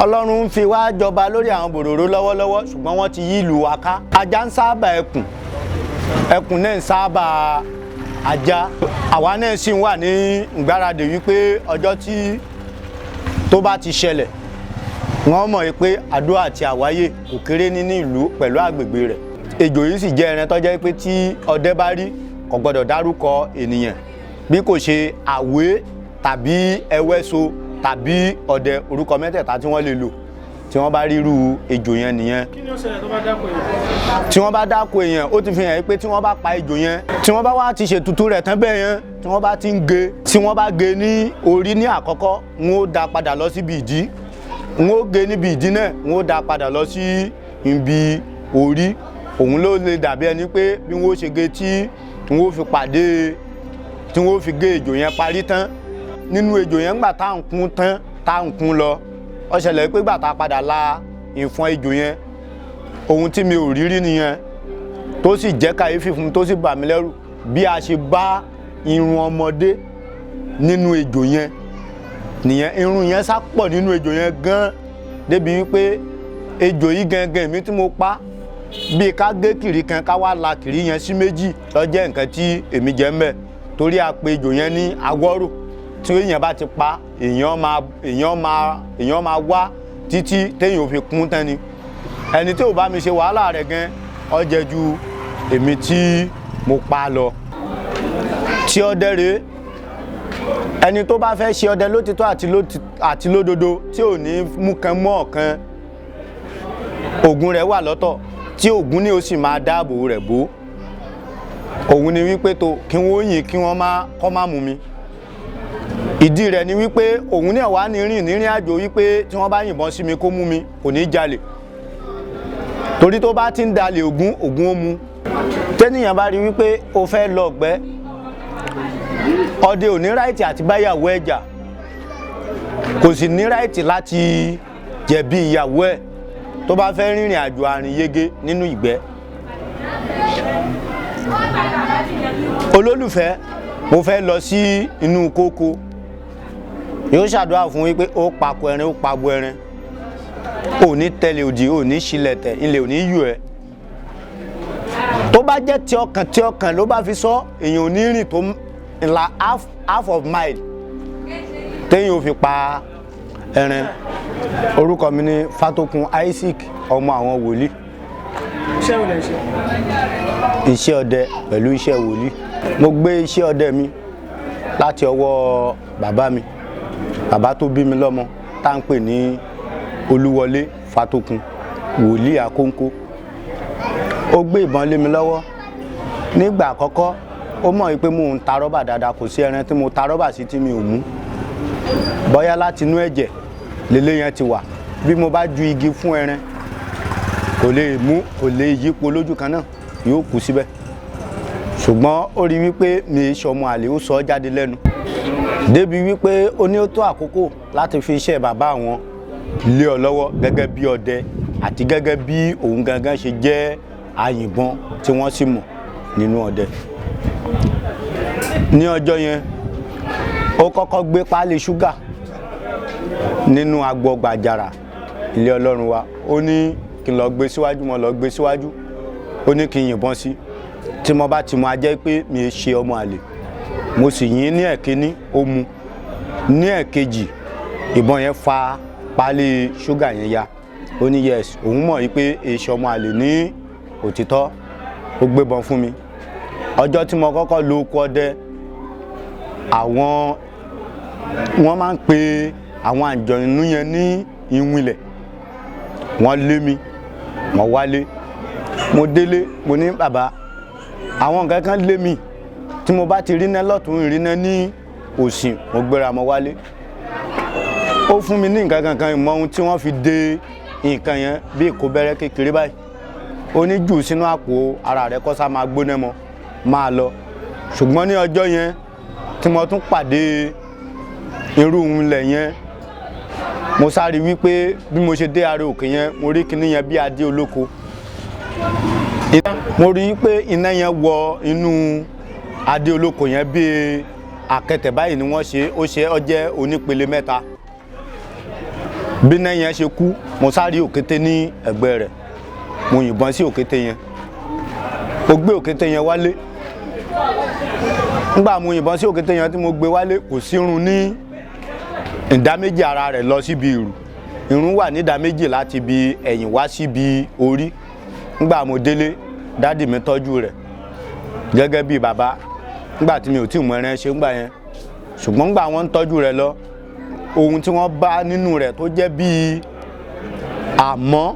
Ọlọ́run ń fi wá jọba lórí àwọn bòròró lọ́wọ́lọ́wọ́ ṣùgbọ́n wọ́n ti yí ìlú wa ká. Ajá ń sábà ẹkùn, ẹkùn náà ń sábà ajá. Àwa náà sì wà ní ìgbáradì wípé ọjọ́ tí tó bá ti ṣẹlẹ̀ wọ́n mọ̀ pé Àdó àti Àwáyè kò kéré nínú ìlú pẹ̀lú àgbègbè rẹ̀. Ejò yìí sì jẹ́ ẹran tó jẹ́ pé tí ọdẹ bá rí kò gbọdọ̀ dárúkọ ènìyàn bí kò ṣe àwé tàbí ẹwẹ́so tàbí ọdẹ, orúkọ mẹ́tẹ̀ẹ̀ta tí wọ́n lè lò tí wọ́n bá ríru ejò yẹn nìyẹn. Kí ni ó ṣẹlẹ̀ tó bá dáko èèyàn? Tí wọ́n bá dáko èèyàn ó ti fi hàn pé tí wọ́n bá pa ejò yẹn, tí wọ́n bá wá ti ṣètùtù rẹ̀ tán bẹ́ẹ̀ yẹn, tí wọ́n bá ti ń gé, tí wọ́n bá gé ní orí ní àkọ́kọ́ wọn ó dá padà lọ síbi ìdí, wọn ó gé níbi ìdí náà wọn ó dá padà lọ sí ibi orí. Òun ló lè dàbí ẹni pé bí wọ́n ó ṣe gé tí wọ́n ó fi pàdé, tí wọ́n ó fi gé ejò yẹn parí tán. Nínú ejò yẹn gbà tá à ń kún tán, tá à ń kún lọ, ó ṣẹlẹ̀ pé gbà tá a padà la ìfọn ejò yẹn, ohun tí mi ò rí rí nìyẹn tó sì jẹ́ kàyéfì fún mi tó sì bà mí lẹ́rù bí a ṣe bá irun ọmọdé nínú ejò yẹn nìyẹn. Irun yẹn sá pọ̀ nínú ejò yẹn gan débi wípé ejò yìí gangan èmi tí mo pa bí ká gé kìrì kan ká wá la kìrì yẹn sí méjì ló jẹ́ nǹkan tí èmi jẹ mẹ́, torí a pe ejò yẹn ní awọ́rò. Tí èèyàn bá ti pa èèyàn máa wá títí téèyàn ò fi kún tán ni. Ẹni tí ò bá mi ṣe wàhálà rẹ̀ gan ó jẹ ju èmi tí mo pa lọ. Tí ọdẹ rèé, ẹni tó bá fẹ́ ṣe ọdẹ lótìtọ́ àti lódodo tí ò ní mú kan mọ́ ọ̀kan, ògùn rẹ̀ wà lọ́tọ̀ tí ògùn ni ó sì máa dáàbò rẹ̀ bò. Òun ni wípé tó kí wọ́n yìn kí wọ́n má mú mi. Ìdí rẹ̀ ni wípé òun náà wà ní rìn àjò wípé tí wọ́n bá yìnbọn sí mi kó mú mi kò ní jalè, torí tó bá ti ń dalè ògùn ó mú. Tẹ́nìyàn bá rí wípé o fẹ́ lọ ọ̀gbẹ́, ọdẹ ò ní ráìtì àti báyàwó ẹ̀ jà, kò sì ní ráìtì láti jẹ̀bi ìyàwó ẹ̀ tó bá fẹ́ rìnrìn àjò àrìn yege nínú ìgbẹ́. Olólùfẹ́, mo fẹ́ lọ sí inú kókó, yóò ṣàdúrà fún wípé ó pako ẹran ó pabo ẹran, ò ní tẹ̀lé òdì, ò ní ṣílẹ̀tẹ̀, ilẹ̀ ò ní yù ẹ́. Tó bá jẹ́ tí ọkàn ló bá fi sọ, èèyàn ò ní rìn tó ńlá half of mile téèyàn ò fi pa ẹran. Orúkọ mi ni Fátòkun Isaac, ọmọ àwọn wòlíì. Iṣẹ́ wo lẹ ń ṣe? Iṣẹ́ ọdẹ pẹ̀lú iṣẹ́ wòlíì. Mo gbé iṣẹ́ ọdẹ mi láti ọwọ́ bàbá mi, bàbá tó bí mi lọ́mọ, tá ń pè ní Olúwọlé Fátòkun, wòlíì Akóńkó. Ó gbé ìbọn lé mi lọ́wọ́. Nígbà àkọ́kọ́ ó mọ̀ wípé mò ń ta rọ́bà dáadáa, kò sí ẹran tí mo ta rọ́bà sí tí mi ò mú. Bóyá láti inú ẹ̀jẹ̀ lélé yẹn ti wà. Bí mo bá ju igi fún ẹran kò lè mú, kò lè yípo lójú kan náà, yóò kú síbẹ̀. Ṣùgbọ́n ó rí wípé mi ṣọmọ àlè, ó sọ jáde lẹ́nu débi wípé ó ní ó tó àkókò láti fi iṣẹ́ bàbá àwọn lé ọ lọ́wọ́ gẹ́gẹ́ bí ọdẹ àti gẹ́gẹ́ bí òun gangan ṣe jẹ́ àyìnbọn tí wọ́n sì mọ̀ nínú ọdẹ. Ní ọjọ́ yẹn ó kọ́kọ́ gbé páálí ṣúgà nínú agbo ọgbà àjàrà ilé Ọlọ́run wa. Ó ní kí n lọ gbé síwájú, mo lọ gbé síwájú. Ó ní kí n yìnbọn sí, tí mo bá ti mú a jẹ́ pé mi ṣe ọmọ àlè. Mo sì yìn ní ẹ̀kíní, ó mu. Ní ẹ̀kejì ìbọn yẹn fa páálí ṣúgà yẹn ya. Ó ní yes, òun mọ̀ wípé èṣù ọmọ àlè ní òtítọ́. Ó gbébọn fún mi. Ọjọ́ tí mo kọ́kọ́ lọ oko ọdẹ, wọ́n máa ń pe àwọn àjọ̀nú yẹn ní ìwìnlẹ̀. Wọ́n lé mi, wọ́n wálé. Mo délé, mo ní bàbá, àwọn nǹkan kan lé mi, tí mo bá ti ríná lọ́tún ìrìnà ní òsì, mo gbéra mo wálé. Ó fún mi ní nǹkan kankan ìmọ̀ ohun tí wọ́n fi dé nǹkan yẹn bí ìkóbẹ́rẹ́ kékeré báyìí. Ó ní jù sínú àpò ara rẹ̀ kó sá máa gbóná mọ́, máa lọ. Ṣùgbọ́n ní ọjọ́ yẹn tí mo tún pàdé irú ilẹ̀ yẹn, mo sáré wípé bí mo ṣe dé ààrẹ òkè yẹn, mo rí kinní yẹn bí adé olóko. Mo rí pé iná yẹn wọ inú adé olóko yẹn bí àkẹtẹ̀ báyìí ni wọ́n ṣe, ó jẹ́ onípele mẹ́ta. bí iná yẹn ṣe kú mo sáré òkété ní ẹ̀gbẹ́ rẹ̀, mo yìnbọn sí òkété yẹn, mo gbé òkété yẹn wálé. Nígbà mo yìnbọn sí òkété yẹn tí mo gbé wálé, kò sí irun ní ìdá méjì ara rẹ̀ lọ síbi ìrù, irun wà ní ìdá méjì láti ibi ẹ̀yìn wá síbi orí. Nígbà mo délé, dádì mi tọ́jú rẹ̀ gẹ́gẹ́ bí bàbá nígbà tí mi ò tí ì mọ ẹran ṣe ńgbà yẹn. Ṣùgbọ́n nígbà wọ́n ń tọ́jú rẹ̀ lọ, ohun tí wọ́n bá nínú rẹ̀ tó jẹ́ bí àmọ́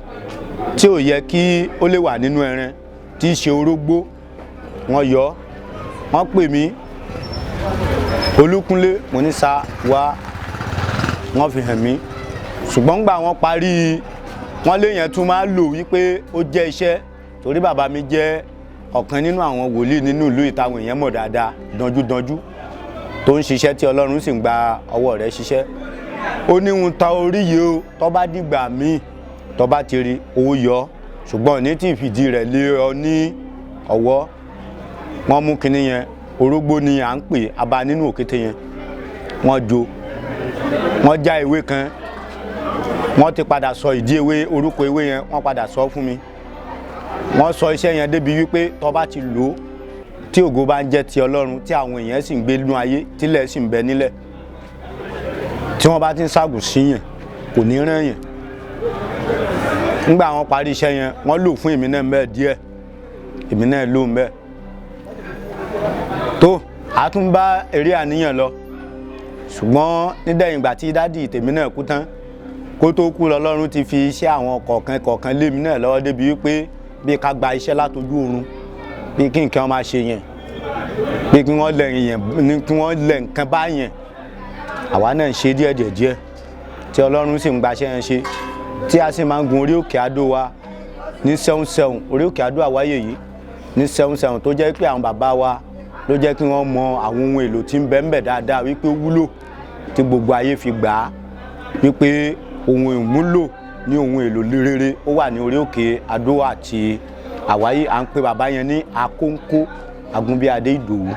tí ò yẹ kí ó lè wà nínú ẹran, tí í ṣe orógbó, wọ́n yọ. Wọ́n pè mí, Olúkúnlé, mo ní sá wá, wọ́n fi hàn mí. Ṣùgbọ́n nígbà wọ́n parí, wọ́n lé yẹn tún máa lò wípé ó jẹ́ iṣẹ́, torí bàbá mi jẹ́ ọ̀kan nínú àwọn wòlíì nínú ìlú ìtàwọn èèyàn mọ̀ dáadáa, danjúdanjú, tó ń ṣiṣẹ́ tí Ọlọ́run sì ń gba ọwọ́ rẹ̀ ṣiṣẹ́. Ó ní ń ta orí yìí o, tó bá dìgbà míì tó bá ti rí owó yọ, ṣùgbọ́n ní tí ìfìdí rẹ̀ lé ọ ní ọwọ́. Wọ́n mú kinní yẹn, orógbó ni à ń pè abá nínú òkété yẹn, wọ́n jó, wọ́n já ewé kan, wọ́n ti padà sọ ìdí ewé, orúkọ ewé yẹn wọ́n padà sọ fún mi. Wọ́n sọ iṣẹ́ yẹn débi wípé tó bá ti lò ó, tí ògo bá ń jẹ́ ti Ọlọ́run, tí àwọn èèyàn sì ń gbé nínú ayé, tílẹ̀ sì ń bẹ nílẹ̀, tí wọ́n bá ti ń ságùn sí yẹn, kò ní rán yẹn. Nígbà wọ́n parí iṣẹ́ yẹn, wọ́n lò fún èmi náà mbẹ́ díẹ̀, èmi náà lò mbẹ́. Tó a tún bá eré àníyàn lọ. Ṣùgbọ́n nídẹ̀yìn ìgbà tí dádì tèmi náà kú tán, kó tó kú l'Ọlọ́run ti fi iṣẹ́ àwọn kọ̀ọ̀kan lé mi náà lọ́wọ́ débi wípé bí ká gba iṣẹ́ látojú oorun, bí kí nǹkan máa ṣe yẹn, bí kí wọ́n lẹ̀ nǹkan bá yẹn, àwa náà ń ṣe díẹ̀ tí Ọlọ́run sì ń gbaṣẹ́ yẹn ṣe, tí a sì máa ń gun orí òkè àdó wa ní 7-7, orí òkè àdó àwáyé yìí ní 7-7, tó jẹ́ pé àwọn bàbá wa ló jẹ́ kí wọ́n mọ àwọn ohun èlò tí ń bẹ ńbẹ̀ dáadáa wípé ó wúlò, tí gbogbo ayé fi gbà á wípé ohun ìmúlò ní ohun èlò rere ó wà ní orí òkè àdó àti àwáyé. À ń pe bàbá yẹn ní Akóńkó Agúnbíadé Ìdòwú,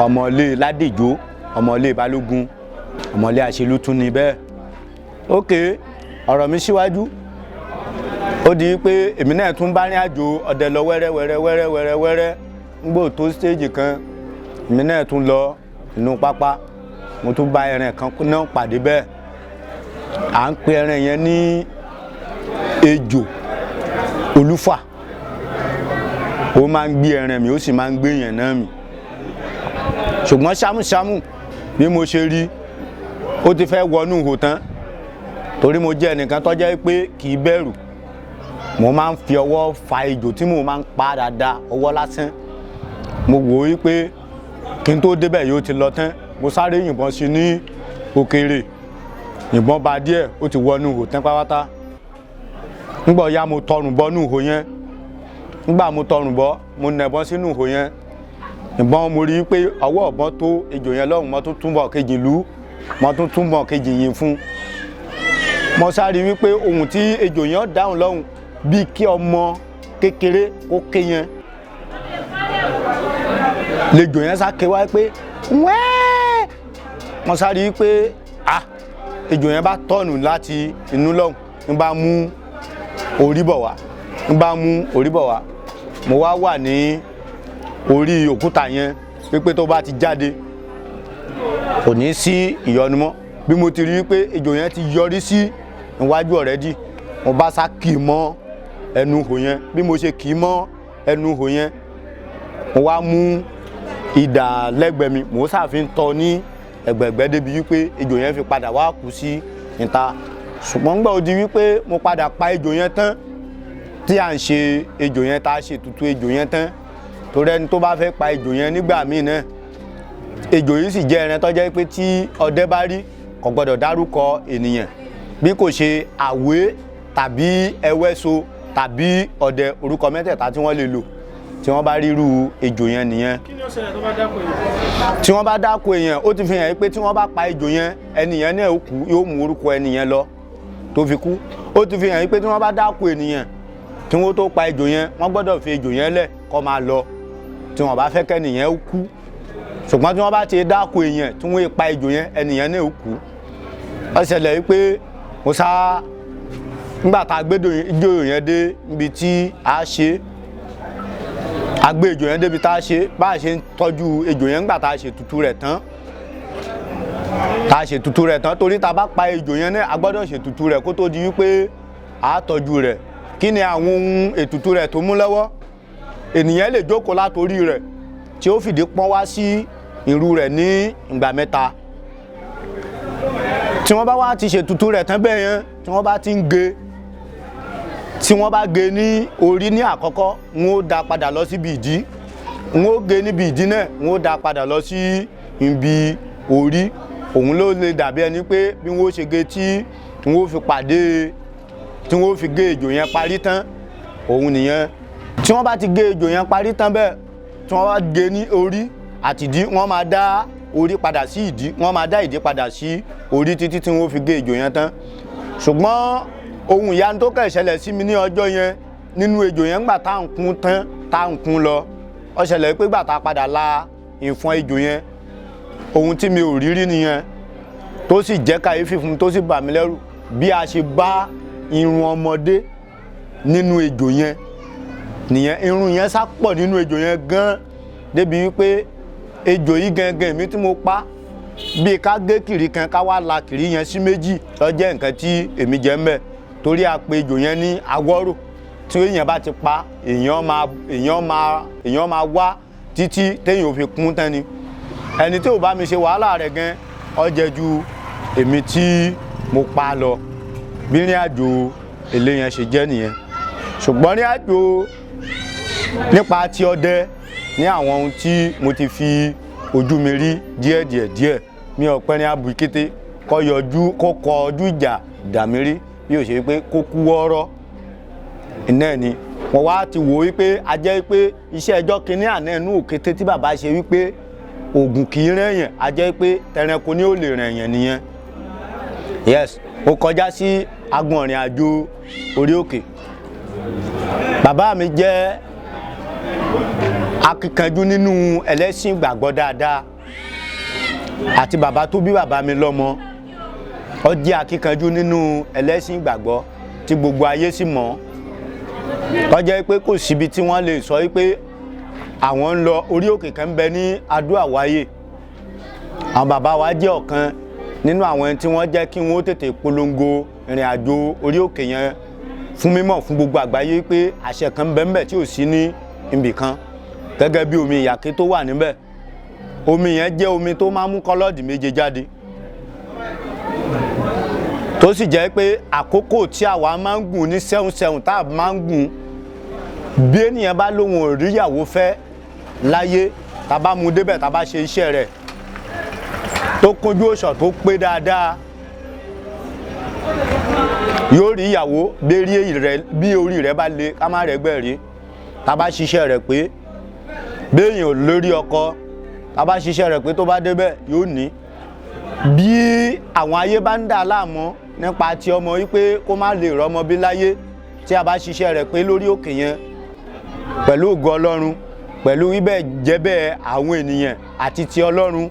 ọmọlé Ládèjó, ọmọlé Balógun, ọmọlé Àṣelútún ni bẹ́ẹ̀. Ókè, ọ̀rọ̀ mi síwájú, ó di pé èmi náà tún bá ní àjò ọdẹ lọ wẹ́rẹ́. Nígbò tó stage kan, èmi náà tún lọ inú pápá, mo tún bá ẹran kan náà pàdé bẹ́ẹ̀. À ń pe ẹran yẹn ní ejò olúfà. Ó máa ń gbé ẹran mi, ó sì máa ń gbé yẹn náà mi. Ṣùgbọ́n ṣámúṣámú bí mo ṣe rí, ó ti fẹ́ wọnú ihò tán, torí mo jẹ́ ẹnìkan tó jẹ́ pé kì í bẹ̀rù. Mo máa ń fi ọwọ́ fa ejò tí mo máa ń pa dáadáa, ọwọ́ lásán. Mo wò ó pé kí n tó débẹ̀ yóò ti lọ tán, mo sáré yìnbọn sí ní òkèèrè, yìnbọn bá díẹ̀, ó ti wọnú ihò tán pátápátá. Nígbà ya mo tọrùn bọ́ nú ihò yẹn, nígbà mo tọrùn bọ́, mo nẹ̀bọn sínú ihò yẹn. Ìbọn mo rí pé ọwọ́ ọ̀bọ̀n tó ejò yẹn lọ́hùn, mo tún túnbọ̀ kejì lù, mo tún túnbọ̀ kejì yìn fún. Mo sáré wípé ohun tí ejò yẹn dáhùn lọ́hùn bí kí ọmọ kékeré kó ké yẹn. Lejò yẹn sá ké wá pé wẹ́ẹ́. Mo sáré wípé ejò yẹn bá tọ̀nù láti inú lọ́hùn, ń bá mú orí bọ̀ wá, mo wá wà ní orí òkúta yẹn wípé tó bá ti jáde kò ní sí ìyọnu mọ́. Bí mo ti rí pé ejò yẹn ti yọrí sí iwájú already, mo bá sá kì í mọ́ ẹnu ihò yẹn. Bí mo ṣe kì í mọ́ ẹnu ihò yẹn, mo wá mú idà lẹ́gbẹ̀ẹ́ mi, mo ṣàfihàn tọ́ ní ẹ̀gbẹ̀gbẹ́ débi wípé ejò yẹn fi padà wá kú sí ìta. Ṣùgbọ́n nígbà ó di wípé mo padà pa ejò yẹn tán, tí à ń ṣe ejò yẹn, tá a ṣe tutù ejò yẹn tán, torí ẹni tó bá fẹ́ pa ejò yẹn nígbà míì náà, ejò yìí sì jẹ́ ẹran tó jẹ́ pé tí ọdẹ bá rí kò gbọdọ̀ dárúkọ ènìyàn, bí kò ṣe àwé tàbí ẹwẹ́so tàbí ọdẹ, orúkọ mẹ́tẹ̀ẹ̀ta tí wọ́n lè lò tí wọ́n bá ríru ejò yẹn nìyẹn. Kí ni ó ṣẹlẹ̀ tó bá dákò èèyàn? Tí wọ́n bá dákò èèyàn, ó ti fi hàn pé tí wọ́n bá pa ejò yẹn, ẹnìyẹn náà kú, yóò mú orúkọ ẹnìyẹn lọ tó fi kú. Ó ti fi hàn pé tí wọ́n bá dákò ènìyàn, tí wọ́n tó pa ejò yẹn, wọ́n gbọ́dọ̀ fi ejò yẹn lẹ̀ kó máa lọ, tí wọ́n bá fẹ́ kẹ́nìyẹn kú. Ṣùgbọ́n tí wọ́n bá ti dákò èèyàn, tí wọ́n pa ejò yẹn, ẹnìyẹn náà kú. Ó ṣẹlẹ̀ wípé mo sá nígbà tá a gbé ejò yẹn dé níbi tí a ṣe a gbé ejò yẹn débi tá a ṣe bá a ṣe ń tọ́jú ejò yẹn nígbà tá a ṣe tutù rẹ̀ tán torí tá a bá pa ejò yẹn náà a gbọ́dọ̀ ṣe tutù rẹ̀ kó tó di wípé a tọ́jú rẹ̀. Kí ni àwọn ohun ètùtù rẹ̀ tó mú lọ́wọ́? Ènìyàn lè jókòó látorí rẹ̀ tí ó fìdí pọ́n wá sí ìrù rẹ̀ ní ìgbà 3. Tí wọ́n bá wá ti ṣe tutù rẹ̀ tán bẹ́ẹ̀ yẹn, tí wọ́n bá ti ń gé, tí wọ́n bá gé ní orí ní àkọ́kọ́, wọ́n ó dá padà lọ síbi ìdí. Wọ́n ó gé níbi ìdí náà, wọ́n ó dá padà lọ sí ibi orí. Òun ló lè dàbí ẹni pé bí wọ́n ó ṣe gé tí wọ́n ó fi pàdé, tí wọ́n ó fi gé ejò yẹn parí tán, òun nìyẹn. Tí wọ́n bá ti gé ejò yẹn parí tán bẹ́ẹ̀, tí wọ́n bá gé ní orí àti ìdí, wọ́n máa dá orí padà sí ìdí, wọ́n máa dá ìdí padà sí orí títí tí wọ́n fi gé ejò yẹn tán. Ṣùgbọ́n ohun ìyanu tó kàn ṣẹlẹ̀ sí mi ní ọjọ́ yẹn nínú ejò yẹn nígbà tá à ń kún tán, tá à ń kún lọ, ó ṣẹlẹ̀ pé gbà tá a padà la ìfọn ejò yẹn, ohun tí mi ò rí rí nìyẹn, tó sì jẹ́ kàyéfì fún mi, tó sì bà mí lẹ́rù bí a ṣe bá irun ọmọdé nínú ejò yẹn nìyẹn. Irun yẹn sá pọ̀ nínú ejò yẹn gan débi wípé ejò yìí gangan mi tí mo pa bí ká gé kìrì kan ká wá la kìrì yẹn sí méjì ló jẹ́ nǹkan tí èmi jẹ ń bẹ̀, torí a pe ejò yẹn ní awọ́rò. Tí èèyàn bá ti pa èèyàn máa wá títí téèyàn ò fi kún tán ni. Ẹni tí ò bá mi ṣe wàhálà rẹ̀ gan ó jẹ ju èmi tí mo pa lọ. Bí ìrìn àjò èlé yẹn ṣe jẹ́ nìyẹn. Ṣùgbọ́n ní àjò nípa ti ọdẹ ní àwọn ohun tí mo ti fi ojú mi rí díẹ̀ mi ò pẹ́ ní abùkété kó kọjú ìjà dà mí rí bí ó ṣe pé kó kú wọ́ọ́rọ́. Iná ni wọ́n wá ti wò wípé a jẹ́ wípé iṣẹ́ ẹjọ́ kínní àná ẹnu òkété tí bàbá ṣe wípé ògùn kì í rẹ̀yàn, a jẹ́ wípé tẹranko ni ó lè rẹ̀yàn nìyẹn. Yes, ó kọjá sí agbọ̀n ìrìn àjò orí òkè. Bàbá mi jẹ́ akíkanjú nínú ẹlẹ́sìn ìgbàgbọ́ dáadáa, àti bàbá tó bí bàbá mi lọ́mọ ó jẹ́ akíkanjú nínú ẹlẹ́sìn ìgbàgbọ́ tí gbogbo ayé sì mọ̀. Ó jẹ́ pé kò síbi tí wọ́n lè sọ wípé àwọn ń lọ orí òkè kan bẹ ní Adó-Àwáyé. Àwọn bàbá wa jẹ́ ọ̀kan nínú àwọn ẹni tí wọ́n jẹ́ kí wọ́n tètè polongo ìrìn àjò orí òkè yẹn fún mímọ̀ fún gbogbo àgbáyé pé àṣẹ kan bẹ ńbẹ̀ tí ò sí ní ibì kan, gẹ́gẹ́ bí omi ìyàké tó wà níbẹ̀. Omi yẹn jẹ́ omi tó máa ń mú kọ́lọ́ọ̀dì méje jáde, tó sì jẹ́ pé àkókò tí àwa máa ń gùn ní 7 tá a máa ń gùn, bí ènìyàn bá lóhun ò rí ìyàwó fẹ́ láyé, tá bá mú débẹ̀ tá bá ṣe iṣẹ́ rẹ̀ tó kúnjú òṣùwọ̀n tó pé dáadáa, yóò rí ìyàwó bí orí rẹ̀ bá le ká má rẹ̀gbẹ́ rí. Tá bá ṣiṣẹ́ rẹ̀ pé béèyàn ò lórí ọkọ, tá bá ṣiṣẹ́ rẹ̀ pé tó bá débẹ̀ yóò ní. Bí àwọn ayé bá ń dà láàmú nípa ti ọmọ wípé kó má lè rọ́mọ bí láyé, tí a bá ṣiṣẹ́ rẹ̀ pé lórí òkè yẹn pẹ̀lú ògo Ọlọ́run, pẹ̀lú wíbẹ̀ jẹ́bẹ̀ àwọn ènìyàn àti ti Ọlọ́run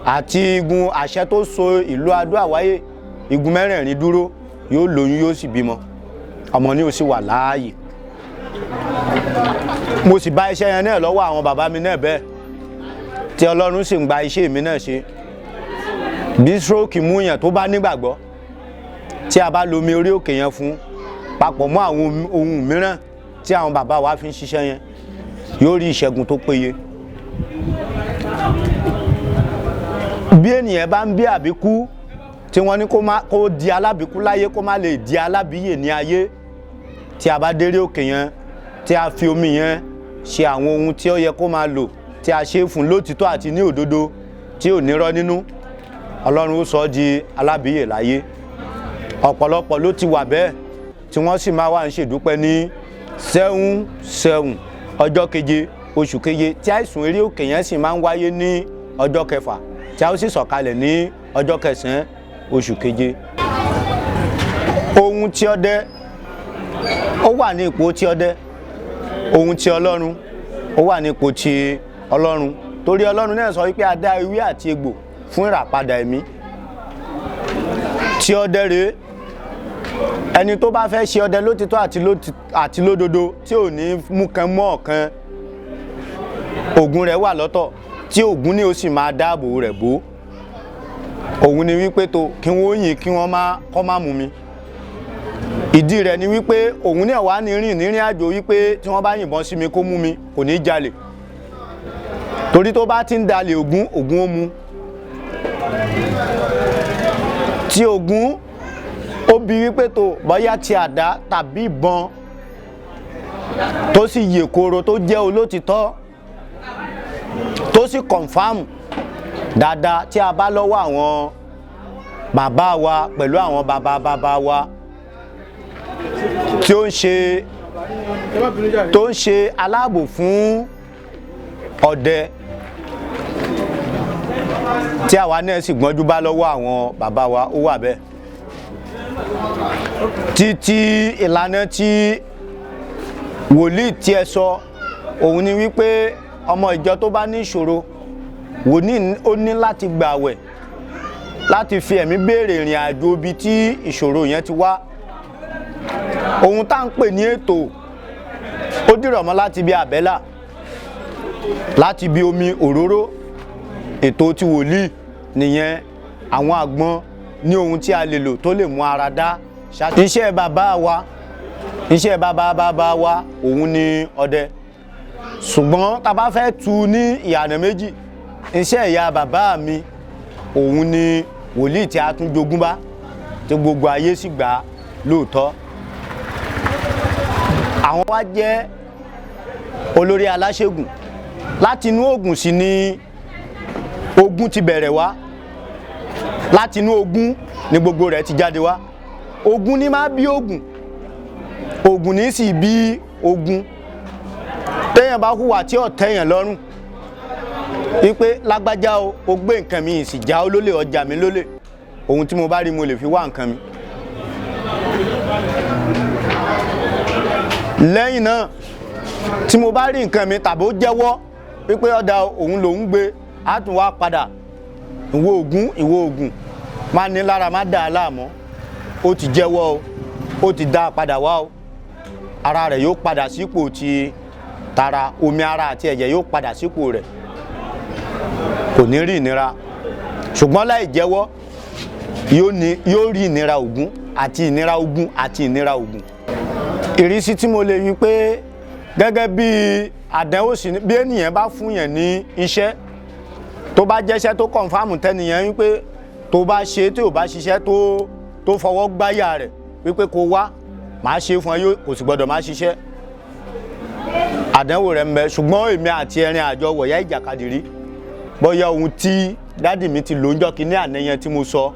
àti igun àṣẹ tó so ìlú Adó-Àwáyé, igun mẹ́rẹ̀ẹ̀rin dúró, yóò lóyún yóò sì bímọ, ọmọ ní ó sì wà láàyè. Mo sì bá iṣẹ́ yẹn náà lọ́wọ́ àwọn bàbá mi náà bẹ́ẹ̀, tí Ọlọ́run sì ń gba iṣẹ́ mi náà ṣe. Bí stroke mú yàn tó bá nígbàgbọ́, tí a bá lo omi orí òkè yẹn fún papọ̀ mọ́ àwọn ohun mìíràn tí àwọn bàbá wa fi ń ṣiṣẹ́ yẹn, yóò rí ìṣẹ́gun tó péye. Bí ènìyàn bá ń bí àbíkú tí wọ́n ní kó di alábìkú láyé kó má lè di alábìyè ní ayé, tí a bá dérí òkè yẹn, tí a fi omi yẹn ṣe àwọn ohun tí ó yẹ kó máa lò, tí a ṣe fún lótìtọ́ àti ní òdodo tí ò nírọ́ nínú, Ọlọ́run ó sọ ọ́ di alábìyè láyé. Ọ̀pọ̀lọpọ̀ ló ti wà bẹ́ẹ̀ tí wọ́n sì máa wà ń ṣèdúpẹ́ ní 7 ọjọ́ keje oṣù keje, tí àìsùn eré òkè yẹn sì máa ń wáyé ní ọjọ́ kẹfà, tí a ó sì sọ̀kalẹ̀ ní ọjọ́ 9 oṣù keje. Ohun tí ọdẹ ó wà ní ipò tí ọdẹ, ohun tí Ọlọ́run ó wà ní ipò tí Ọlọ́run, torí Ọlọ́run náà sọ wípé a dá ewé àti egbò fún ìràpadà ẹ̀mí. Tí ọdẹ rèé ẹni tó bá fẹ́ ṣe ọdẹ lótìtọ́ àti lódodo tí ò ní mú kan mọ́ ọ̀kan, ògùn rẹ̀ wà lọ́tọ̀ tí ògùn ní ó sì máa dáàbò rẹ̀ bò. Òun ni wípé tó kí wọ́n yìn kí wọ́n kọ́ má mú mi. Ìdí rẹ̀ ni wípé òun náà wà ní rìn àjò wípé tí wọ́n bá yìnbọn sí mi kó mú mi kò ní jalè, torí tó bá ti ń dalè ògùn ó mú. Tí ògùn ó bi wípé tó bóyá ti àdá tàbí ìbọn tó sì yè koro tó jẹ́ olótìtọ́ tó sì kọ̀nfàmù dáadáa tí a bá lọ́wọ́ àwọn bàbá wa pẹ̀lú àwọn bàbá wa tí ó ń ṣe aláàbò fún ọdẹ, tí àwa náà sì gbọ́njú bá lọ́wọ́ àwọn bàbá wa, ó wà bẹ́ẹ̀. Títí ìlànà tí wòlíì tí ẹ sọ òun ni wípé ọmọ ìjọ tó bá ní ìṣòro, wòlíì ó ní láti gbààwẹ̀ láti fi ẹ̀mí béèrè ìrìn àjò ibi tí ìṣòro yẹn ti wá. Ohun tá ń pè ní ètò ó dìrọ̀ mọ́ láti bí àbẹ́là, láti bí omi òróró. Ètò tí wòlíì nìyẹn, àwọn àgbọn ní ohun tí a lè lò tó lè mú ara dá. Iṣẹ́ bàbá wa òun ni ọdẹ, ṣùgbọ́n tá bá fẹ́ tú ní ìyànà méjì, iṣẹ́ ìyá bàbá mi òun ni wòlíì tí a tún jogún bá tí gbogbo ayé sì gbà lóòótọ́. Àwọn wá jẹ́ olórí aláṣẹ́gun. Láti inú Ògùn sì ni ogun ti bẹ̀rẹ̀ wá, láti inú ogun ni gbogbo rẹ̀ ti jáde wá. Ogun ní máa bí Ògùn, Ògùn ní sì bí ogun. Téèyàn bá hùwà tí ó tẹ́yàn lọ́rùn wípé lágbájá o gbé nǹkan mi sì já ó lólè, ọjà mi lólè, ohun tí mo bá rí mo lè fi wá nǹkan mi. Lẹ́yìn náà tí mo bá rí nǹkan mi tàbí ó jẹ́wọ́ wípé ọ̀dà òun lòún gbé, á tún wá padà, ìwọ Ògùn má ní lára, má dà á láàmú, ó ti jẹ́wọ́ ó ti dá padà wá o, ara rẹ̀ yóò padà sípò ti tara, omi ara àti ẹ̀jẹ̀ yóò padà sípò rẹ̀, kò ní rí ìnira. Ṣùgbọ́n láì jẹ́wọ́ yóò rí ìnira Ògún àti ìnira Ògún àti ìnira Ògún. Ìrísí tí mo lè wí pé gẹ́gẹ́ bí àdánwò sí bí ènìyàn bá fún yẹn ní iṣẹ́ tó bá jẹ́ṣẹ́ tó kọ̀nfàmù tẹ́nìyàn wípé tó bá ṣe tí ò bá ṣiṣẹ́ tó fọwọ́ gbáyà rẹ̀ wípé kó wá máa ṣe fún ẹ, kò sì gbọ́dọ̀ máa ṣiṣẹ́. Àdánwò rẹ̀ ń bẹ, ṣùgbọ́n èmi àti ẹrin àjọ wọ̀yá ìjàkadì rí. Bóyá ohun tí dádì mi ti lò ń jọ́ kí ní àníyàn tí mo sọ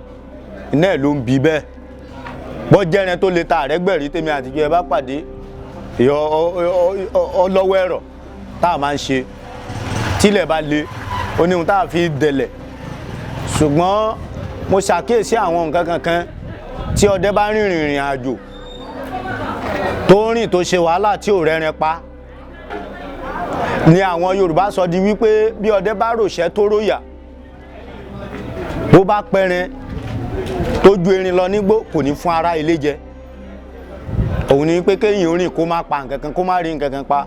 iná ẹ̀ ló ń bí bẹ́ẹ̀. Bọ́ jẹ́rin tó lè ta àrẹ́gbẹ̀rí tèmi àtijọ́ ẹ bá pàdé ọlọ́wọ́ ẹ̀rọ tá a máa ń ṣe tílẹ̀ bá le, ó ní ohun tá a fi dẹ̀lẹ̀. Ṣùgbọ́n mo ṣàkíyèsí àwọn nǹkan kankan tí ọdẹ bá rìnrìn àjò tó rìn tó ṣe wàhálà tí ò rẹ́rin pa, ni àwọn Yorùbá sọ di wípé bí ọdẹ bá ròṣẹ́ tó róyà, bó bá pẹrin tó ju erin lọ nígbó kò ní fún ara ilé jẹ. Òun ni wípé kéèyàn rìn kó má pa nǹkan kan, kó má rí nǹkan kan pa.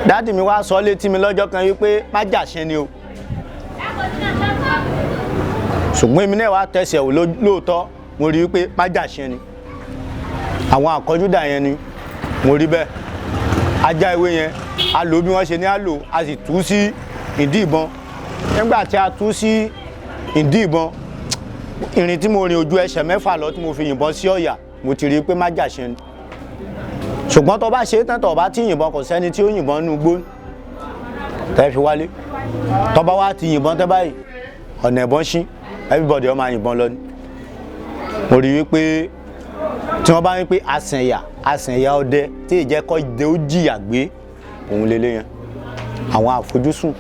Dádì mi wá sọ létí mi lọ́jọ́ kan wípé má jàṣẹ́ ni o. Ṣùgbọ́n èmi náà wá tẹ̀sẹ̀ wò lóòótọ́, mo rí wípé má jàṣẹ́ ni. Àwọn àkọjúdà yẹn ni mo rí bẹ́ẹ̀. Ajá ewé yẹn a lò bí wọ́n ṣe ní a lò, a sì tú sí ìdí ìbọn. Nígbà tí a tú sí ìdí ìbọn, ìrìn tí mo rìn ojú ẹsẹ̀ 6 lọ tí mo fi yìnbọn sí ọ̀yà, mo ti rí pé má jàṣẹ́ ni. Ṣùgbọ́n tó bá ṣe tán tó bá ti yìnbọn, kò sẹ́ni tí ó yìnbọn nínú igbó tẹ́ fi wálé. Tó bá wá ti yìnbọn tẹ́ báyìí, ọ̀nà ẹ̀bọn ṣí, everybody ó máa yìnbọn lọ ni. Mo rí wípé tí wọ́n bá wí pé àsẹ̀yà ọdẹ tí ìjẹ́ kọ́ ìdẹ ó jìyà gbé, òun lélẹ̀ yẹn. Àwọn àfojúsùn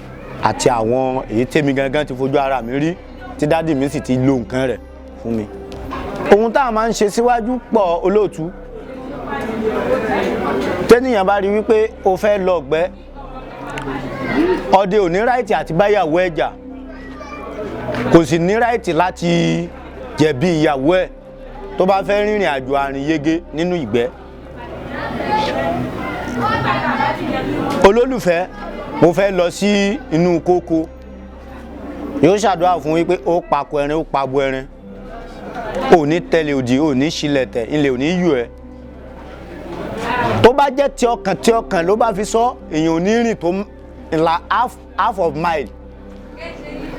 àti àwọn èyí tèmi gangan ti fojú ara mi rí tí dádì mi sì ti lo nǹkan rẹ̀ fún mi. Ohun tá a máa ń ṣe síwájú pọ̀ olóòtú. Tẹ́nìyàn bá rí wípé o fẹ́ lọ ọ̀gbẹ́, ọdẹ ò ní ráìtì àti báyàwó ẹ̀jà, kò sì ní ráìtì láti jẹ̀bi ìyàwó ẹ̀. tó bá fẹ́ rìnrìn àjò àrìn yege nínú ìgbẹ́. Olólùfẹ́, mo fẹ́ lọ sí inú kókó, yóò ṣàdúrà fún wípé ó pakọ ẹran, ó pabo ẹran, ò ní tẹ̀lé òdì, ò ní ṣílẹ̀tẹ̀, ilẹ̀ ò ní yù ẹ́. Tó bá jẹ́ tí ọkàn ló bá fi sọ, èèyàn ò ní rìn tó ńlá half of mile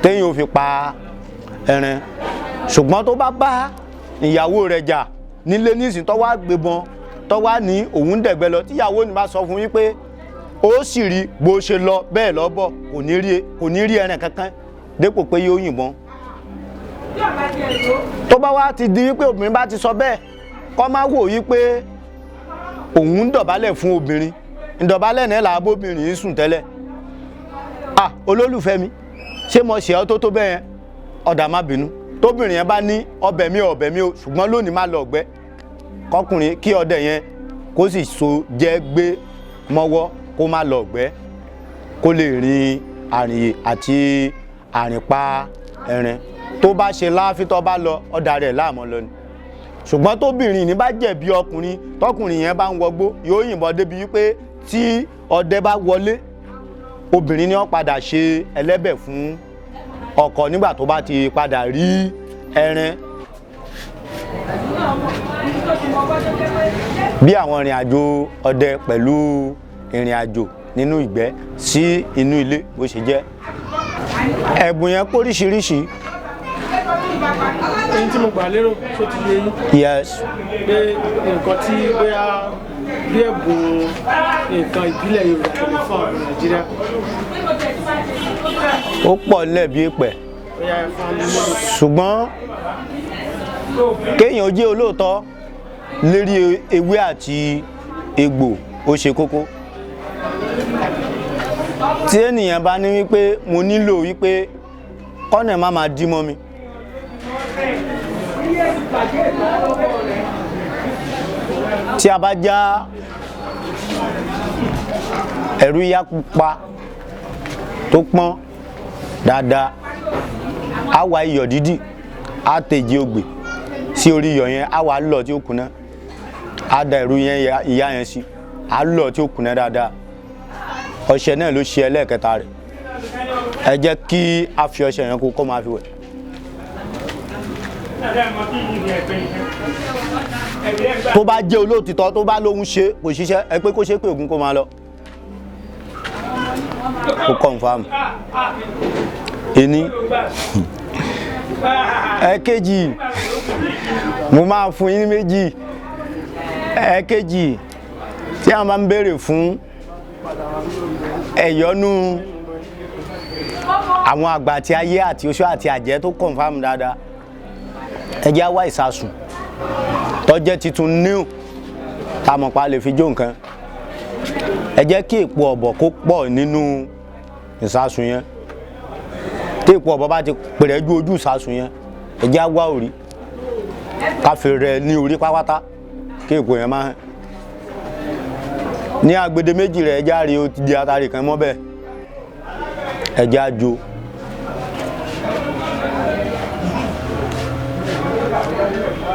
téèyàn ò fi pa ẹran. Ṣùgbọ́n tó bá bá ìyàwó rẹ̀ jà nílé nísìn tó wá gbébọn, tó wá ní òun dẹ̀gbẹ́ lọ, tíyàwó ni bá sọ fún wípé ó sì rí bó ṣe lọ bẹ́ẹ̀ lọ́bọ̀, kò ní rí ẹran kankan dépò pé yóò yìnbọn. Tó bá wá ti di wípé obìnrin bá ti sọ bẹ́ẹ̀, kó má wò wípé òun ń dọ̀bálẹ̀ fún obìnrin, ìdọ̀bálẹ̀ náà là bóbìnrin yìí sùn tẹ́lẹ̀. Olólùfẹ́ mi, ṣé mo ṣe ọ́ tó bẹ́ẹ̀ yẹn? Ọ̀dà má bínú. Tóbìnrin yẹn bá ní ọbẹ̀ mi o, ṣùgbọ́n lónìí má lọ ọ̀gbẹ́, kọkùnrin kí ọdẹ yẹn kó sì so jẹ́ gbé mọ́wọ́ kó má lọ ọ̀gbẹ́, kó lè rin àrìnyè àti àrìnpa ẹran. Tó bá ṣe láàfin tó bá lọ, ọ̀dà rẹ̀ láàmú lọ ni. Ṣùgbọ́n tóbìnrin ní bá jẹ̀bi ọkùnrin, tọkùnrin yẹn bá ń wọgbó, yóò yìnbọn débi wípé tí ọdẹ bá wọlé, obìnrin ni ó padà ṣe ẹlẹ́bẹ̀ fún ọkọ nígbà tó bá ti padà rí ẹran. Bí àwọn ìrìn àjò ọdẹ pẹ̀lú ìrìn àjò nínú ìgbẹ́ sí inú ilé bó ṣe jẹ́. Ẹ̀bùn yẹn póríṣiríṣi. Èyí tí mo gbà lérò tó ti yé yín. Yes. Pé nǹkan tí bóyá bí ẹ̀bùn nǹkan ìbílẹ̀ Yorùbá tó lè fún àwọn Nàìjíríà. Ó pọ̀ nílẹ̀ bí èpẹ̀. Bóyá ẹ fún mi lórí. Ṣùgbọ́n kéèyàn jẹ́ olóòótọ́ lérí ewé àti egbò ó ṣe kókó. Tí ènìyàn bá ní wípé mo nílò wípé kọ́nà má máa dí mọ́ mi, tí a bá já ẹ̀rù ìyá pupa tó pọ́n dáadáa, á wá iyọ̀ dídì, á tèjì ogbè sí orí iyọ̀ yẹn, á wá lọ̀ tí ó kúnná, á da ẹ̀rù yẹn ìyá yẹn sí, á lọ̀ tí ó kúnná dáadáa. Ọṣẹ náà ló ṣe ẹlẹ́ẹ̀kẹta rẹ̀. Ẹ jẹ́ kí a fi ọṣẹ yẹn kó máa fi wẹ̀. Tó bá jẹ́ olóòtítọ́, tó bá lóhun ṣe kò ṣiṣẹ́, ẹ pé kó ṣe pé ògùn kó máa lọ. Kó confirm. Ení. Ẹ̀kejì, mo máa fún yín méjì. Ẹ̀kejì, tí a máa ń béèrè fún ẹ̀yọ́nú àwọn àgbà àti ayé àti oṣó àti àjẹ́ tó confirm dáadáa. Ẹ jẹ́ á wá ìsasùn tó jẹ́ titun new tá mọ̀ pa lè fi jó nǹkan. Ẹ jẹ́ kí èpo ọ̀bọ̀ kó pọ̀ nínú ìsasùn yẹn. Tí èpo ọ̀bọ̀ bá ti pèrè ju ojú ìsasùn yẹn, ẹ jẹ́ á wá orí ká fi rẹ̀ ní orí pátápátá kí èpo yẹn máa hàn. Ní agbede méjì rẹ̀ ẹ jẹ́ á rí ó ti di atare kan mọ́ bẹ́ẹ̀. Ẹ jẹ́ á jó.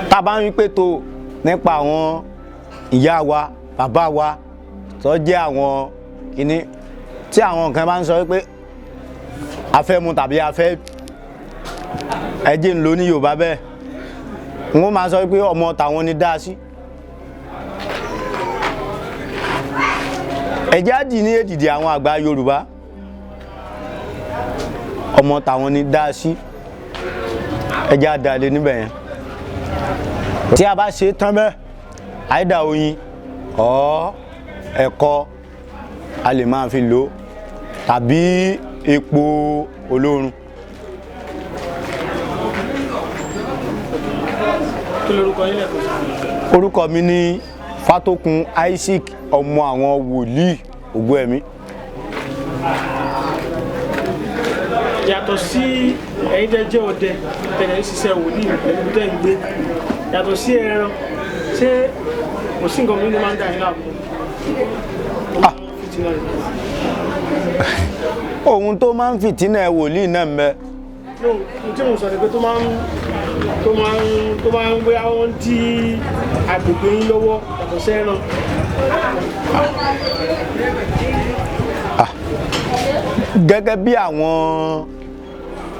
Tá bá ń rí pé tó nípa àwọn ìyá wa, bàbá wa tó jẹ́ àwọn kìíní tí àwọn nǹkan bá ń sọ wípé a fẹ́ mu tàbí a fẹ́ ẹjẹ́ ń lò ní Yorùbá bẹ́ẹ̀, wọ́n máa sọ wípé ọmọ tàwọn ni dá sí. Ẹjẹ́ á dì ní èdìdì àwọn àgbà Yorùbá, ọmọ tàwọn ni dá sí. Ẹjẹ́ á dalẹ̀ níbẹ̀ yẹn. Tí a bá ṣe tán bẹ́ẹ̀, àìdá oyin ọ̀ ẹ̀kọ a lè máa fi lò tàbí epo olóòórùn. Kí lorúkọ yín lẹ́kọ̀ọ́? Orúkọ mi ní Fátókun Isaac, ọmọ àwọn wòlíì Ògúnẹ̀mí. Yàtọ̀ sí ẹ̀yin tẹ́ jẹ́ ọdẹ tẹ́lẹ̀ ń ṣiṣẹ́ wòlíì pẹ̀lú tẹ́ ń gbé, yàtọ̀ sí ẹran, ṣé kò sí nǹkan mímú máa ń dà yín láàmú? Ohun tó máa ń fìtínà wòlíì náà ń bẹ. Tí mo sọ ni pé tó máa ń tó máa ń bóyá wọ́n dí agbègbè yín lọ́wọ́ yàtọ̀ sẹ́ran. Gẹ́gẹ́ bí àwọn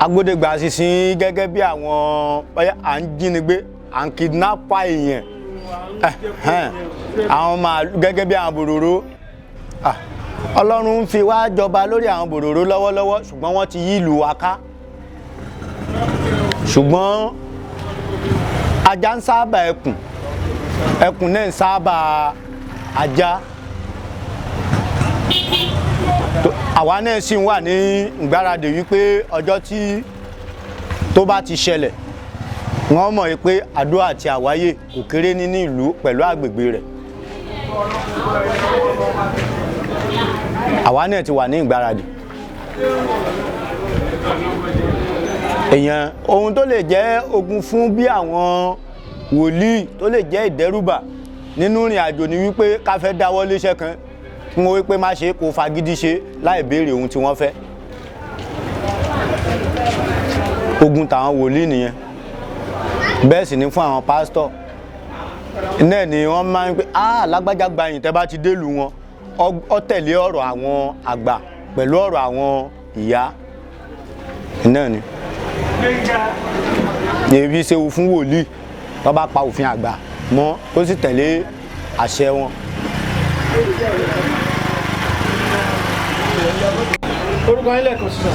agbódegbà sísìn, gẹ́gẹ́ bí àwọn à ń jínigbé, à ń kidnapper èèyàn, àwọn màálù, gẹ́gẹ́ bí àwọn bòròró. Ọlọ́run ń fi wá jọba lórí àwọn bòròró lọ́wọ́lọ́wọ́, ṣùgbọ́n wọ́n ti yí ìlú wa ká. Ṣùgbọ́n ajá ń sábà ẹkùn, ẹkùn náà ń sábà ajá. Àwa náà sì wà ní ìgbáradì wípé ọjọ́ tí tó bá ti ṣẹlẹ̀, wọ́n mọ̀ wípé Àdó àti Àwáyè kò kéré nínú ìlú pẹ̀lú àgbègbè rẹ̀. Àwa náà ti wà ní ìgbáradì. Èèyàn ohun tó lè jẹ́ ogun fún bí àwọn wòlíì tó lè jẹ́ ìdẹ́rùbà nínú ìrìn àjò ni wípé ká fẹ́ dáwọ́ léṣẹ́ kan kí wọ́n wípé má ṣe kó fagídí ṣe láì béèrè ohun tí wọ́n fẹ́. Ogun tàwọn wòlíì nìyẹn. Bẹ́ẹ̀ sì ni fún àwọn pásítọ̀ náà ni wọ́n máa ń pé lágbájá gbayìn tẹ́ bá ti délùú wọn, ó tẹ̀lé ọ̀rọ̀ àwọn àgbà pẹ̀lú ọ̀rọ̀ àwọn ìyá náà ni. Èyí ṣe fún wòlíì tó bá pa òfin àgbà mọ́ ó sì tẹ̀lé àṣẹ wọn. Orúkọ yín lẹ́ẹ̀kan sísọ.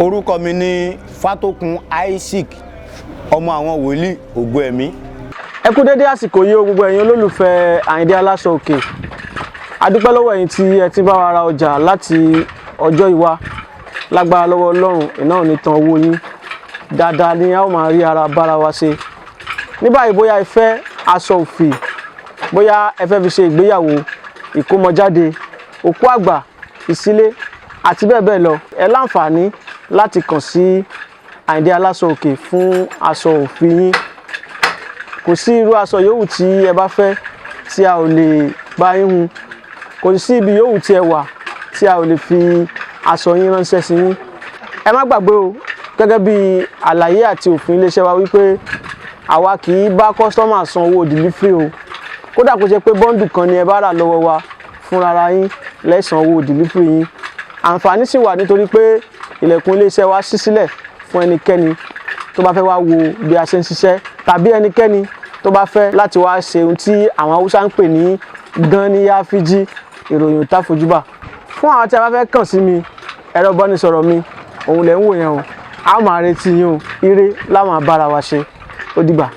Orúkọ mi ni Fátòkun Isaac, ọmọ àwọn wòlíì Ògo-ẹ̀mí. Ẹ kú dédé àsìkò yìí o gbogbo ẹ̀yin olólùfẹ́ Àyìndé Aláṣọòkè. A dúpẹ́ lọ́wọ́ ẹ̀yin tí ẹ ti bá wa ra ọjà láti ọjọ́ ìwá. Lágbára lọ́wọ́ Ọlọ́run, iná ò ní tán owó yín. Dáadáa ni a ó máa rí ara bára wa ṣe. Ní báyìí bóyá ẹ fẹ́ aṣọ òfì, bóyá ẹ fẹ́ fi ṣe ìgbéyàwó, ìkómọjáde, òkú àgbà, ìsílé àti bẹ́ẹ̀ bẹ́ẹ̀ lọ, ẹ láǹfààní láti kàn sí Àyìndé Aláṣọòkè fún aṣọ òfì yín. Kò sí irú aṣọ yòówù tí ẹ bá fẹ́ tí a ò lè bá yín hun. Kò sí ibi yòówù tí ẹ wà tí a ò lè fi aṣọ yín ránṣẹ́ sí yín. Ẹ má gbàgbé o, gẹ́gẹ́ bí àlàyé àti òfin iléeṣẹ́ wa wípé àwa kì í bá kọ́sítọ́mà san owó delivery o. Kódà kó jẹ́ pé bọ́ńdù kan ni ẹ bá rà lọ́wọ́ wa, fúnra yín lẹ́san owó delivery yín. Àǹfààní sì wà nítorí pé ilẹ̀kùn iléeṣẹ́ wa ṣí sílẹ̀ fún ẹnikẹ́ni tó bá fẹ́ wá wo bí a ṣe ń ṣiṣẹ́, tàbí ẹnikẹ́ni tó bá fẹ́ láti wá ṣe ohun tí àwọn Haúsá ń pè ní Ganiya Fiji, ìròyìn tá fojúbà. Fún àwọn tí a bá fẹ́ kàn sí mi, ẹ̀rọ ìbánisọ̀rọ̀ mi òun lẹ̀ ń wò yẹn o. A máa retí yín o. Ire la máa bára wa ṣe. Ó dìgbà.